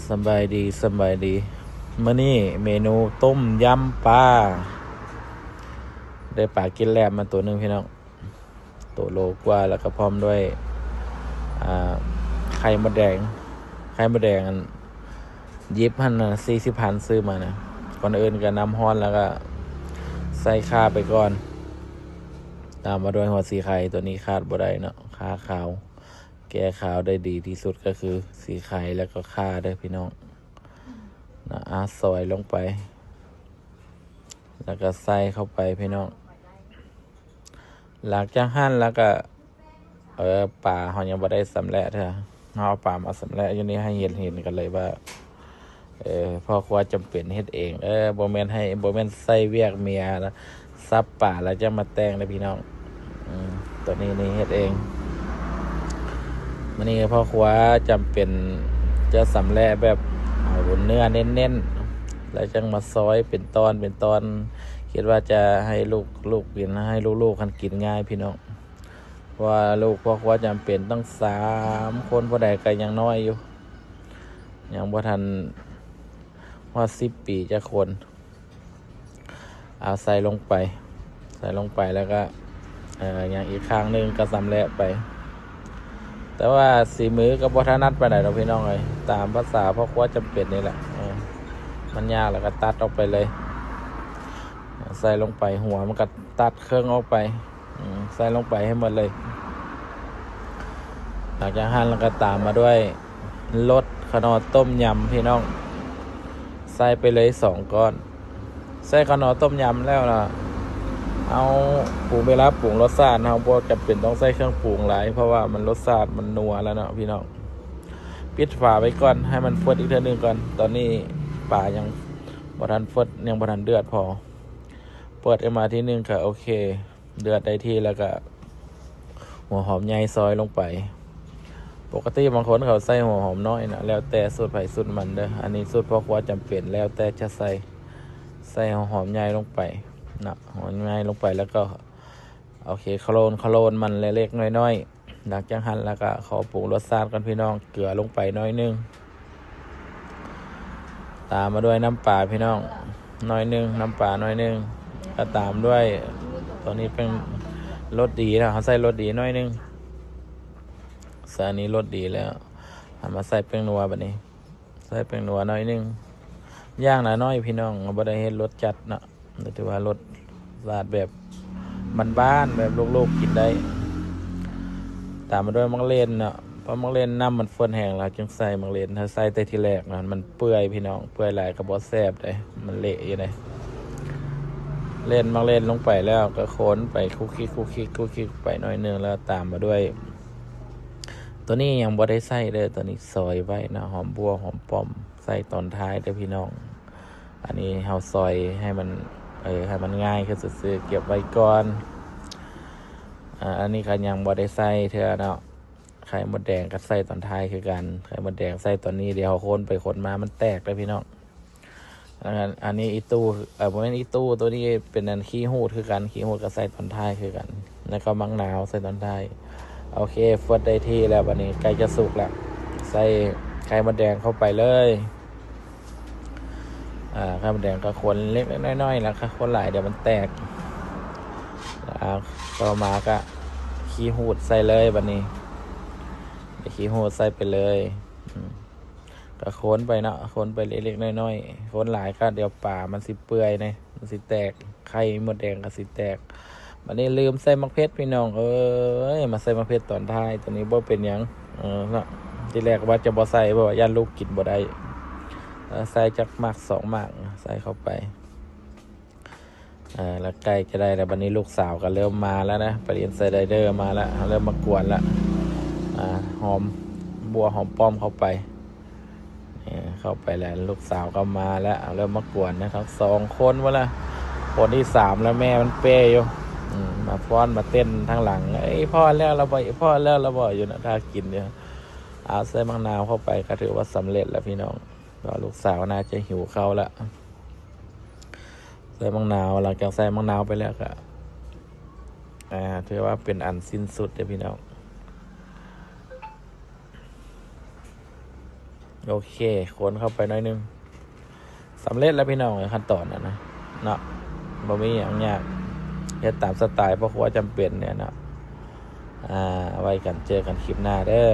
สบายดีมื้อนี้เมนูต้มยำปลาได้ปลากินแลบมาตัวหนึ่งพี่น้องตัวโลกว่าแล้วก็พร้อมด้วยอ่าไข่มดแดงอันยิบหันนะ40,000ซื้อมานะก่อนอื่นก็น้ำร้อนแล้วก็ใส่ข่าไปก่อนตามมาด้วยหัวสีไข่ตัวนี้ขาดบ่ได้เนาะข่าขาวแก้ขาวได้ดีที่สุดก็คือสีไข่แล้วก็ข่าเด้อพี่น้องนะซอยลงไปแล้วก็ใส่เข้าไปพี่น้องหลังจากหั่นแล้วก็ป่าเขายังบ่ได้สำเร็จเถอะเขาเอาป่ามาสำเร็จอยู่นี่ให้เห็นกันเลยว่าพ่อครัวจำเป็นเฮ็ดเองบ่แม่นใส่เวียกเมียนะซับป่าแล้วจะมาแต่งนะพี่น้องตัวนี้เฮ็ดเองมันนี่พ่อครัวจำเป็นจะสำเร็จแบบเอาเนื้อเน้นๆแล้วจังมาซอยเป็นตอนคิดว่าจะให้ลูกกินให้ลูกๆกันกินง่ายพี่น้องว่าลูกพ่อครัวจำเป็นต้อง3 คนผู้ใดก็ยังน้อยอยู่ยังบ่ทันว่า10 ปีจะคนเอาใส่ลงไปแล้วก็อย่างอีกครั้งหนึ่งก็สำเร็จไปแต่ว่าสีมือก็บ่ถนัดไปไหนเราพี่น้องเลยตามภาษาพ่อครัวจำเป็นนี่แหละมันยากแล้วก็ตัดออกไปเลยใส่ลงไปหัวมันก็ตัดเครื่องออกไปใส่ลงไปให้หมดเลยหลังจากหั่นแล้วก็ตามมาด้วยรสขนอต้มยำพี่น้องใส่ไปเลย2 ก้อนใส่ขนอต้มยำแล้วล่ะเอาปรุงเวลาปรุงรสชาติเราบ่จำเป็นต้องใส่เครื่องปรุงหลายเพราะว่ามันรสชาติมันนัวแล้วเนาะพี่น้องปิดฝาไว้ก่อนให้มันฟดอีกเท่านึงก่อนตอนนี้ปลายังบ่ทันฟดยังบ่ทันเดือดพอเปิดมาที่นึงค่ะโอเคเดือดได้ที่แล้วก็หัวหอมใหญ่ซอยลงไปปกติบางคนเขาใส่หัวหอมน้อยนะแล้วแต่สูตรไผสูตรมันเด้ออันนี้สูตรพ่อครัวจำเป็นแล้วแต่จะใส่หัวหอมใหญ่ลงไปนะหัวหอมใหญ่ลงไปแล้วก็โอเคโคลนมันเล็กๆน้อยๆหลังจากหั่นแล้วก็ขอปรุงรสชาติกันพี่น้องเกลือลงไปน้อยนึงตามมาด้วยน้ำปลาพี่น้องน้อยนึงน้ำปลาน้อยนึงก็ตามด้วยตัวนี้เป็นรสดีนะเขาใส่รสดีน้อยนึงใส่อันนี้รสดีแล้วมาใส่แป้งนัวแบบนี้ใส่แป้งนัวน้อยนึงย่างน้อยพี่น้องบ่ได้เฮ็ดรสจัดนะแต่ถือว่ารสสาดแบบบ้านๆแบบลูกๆกินได้ตามมาด้วยมังเลนเนาะเพราะมังเลนน้ำมันเฟิ่นแห้งแล้วจึงใส่มังเลนถ้าใส่แต่ทีแรกนะมันเปื่อยพี่น้องเปื่อยหลายก็บ่แซ่บเลยมันเละอยู่เลยมังเลนลงไปแล้วก็โคนไปคุกคิกไปหน่อยนึงแล้วตามมาด้วยตัวนี้ยังบ่ได้ใส่เลยตัวนี้ซอยไว้นะหอมบัวหอมป้อมใส่ตอนท้ายเด้อพี่น้องอันนี้เฮาซอยให้มันให้มันง่ายคือซื่อๆเก็บไว้ก่อนอันนี้ก็ยังบ่ได้ใส่เท่าเนาะไข่มดแดงก็ใส่ตอนท้ายคือกันไข่มดแดงใส่ตอนนี้เดี๋ยวโคนไปโคนมามันแตกเลยพี่น้องอันนี้อีตู้บ่แม่นอีตู้ตัวนี้เป็นอันขี้หูดคือกันขี้หูดก็ใส่ตอนท้ายคือกันแล้วก็มังนาวใส่ตอนท้ายโอเคฟดได้ที่แล้ววันนี้ใกล้จะสุกแล้วใส่ไข่มดแดงเข้าไปเลยไข่มดแดงก็คนเล็กน้อยๆแล้วค่ะคนหลายเดี๋ยวมันแตกต่อมาก็ขี้หูดใส่เลยวันนี้ขี้หูดใส่ไปเลยก็โคนไปเนาะโคนไปเล็กๆน้อยๆโคนหลายก็เดี๋ยวป่ามันสิเปื่อยนะมันสิแตกไข่มดแดงก็สิแตกวันนี้ลืมใส่มะเขือพี่น้องมาใส่มะเขือตอนท้ายตัวนี้บ่เป็นหยังเนาะทีแรกว่าจะบ่ใส่เพราะว่าย่านลูกกินบ่ได้ใส่จักหมาก2 หมากใส่เข้าไปแล้วใกล้จะได้แล้ววันนี้ลูกสาวก็เริ่มมาแล้วนะไปเรียนไซไดเดอร์มาแล้วเริ่มมากวนแล้วหอมบัวหอมป้อมเข้าไปแล้วลูกสาวก็มาแล้วเริ่มมากวนนะครับ2 คนวะละคนที่3แล้วแม่มันเป้อยู่มาฟ้อนมาเต้นทางหลังพ่อแล้วเราบ่อยู่นะถ้ากินเนี่ยเอาใส่มะนาวเข้าไปก็ถือว่าสำเร็จแล้วพี่น้องก็ลูกสาวน่าจะหิวข้าวละใส่มะนาวหลังจากใส่มะนาวไปแล้วก็ถือว่าเป็นอันสิ้นสุดเลยพี่น้อง โอเคคนเข้าไปหน่อยนึงสำเร็จแล้วพี่น้องในขั้นตอนนะเนาะบ่มีอย่างยากเฮ็ดตามสไตล์พ่อครัวจำเป็นเนี่ยเนาะไว้กันเจอกันคลิปหน้าเด้อ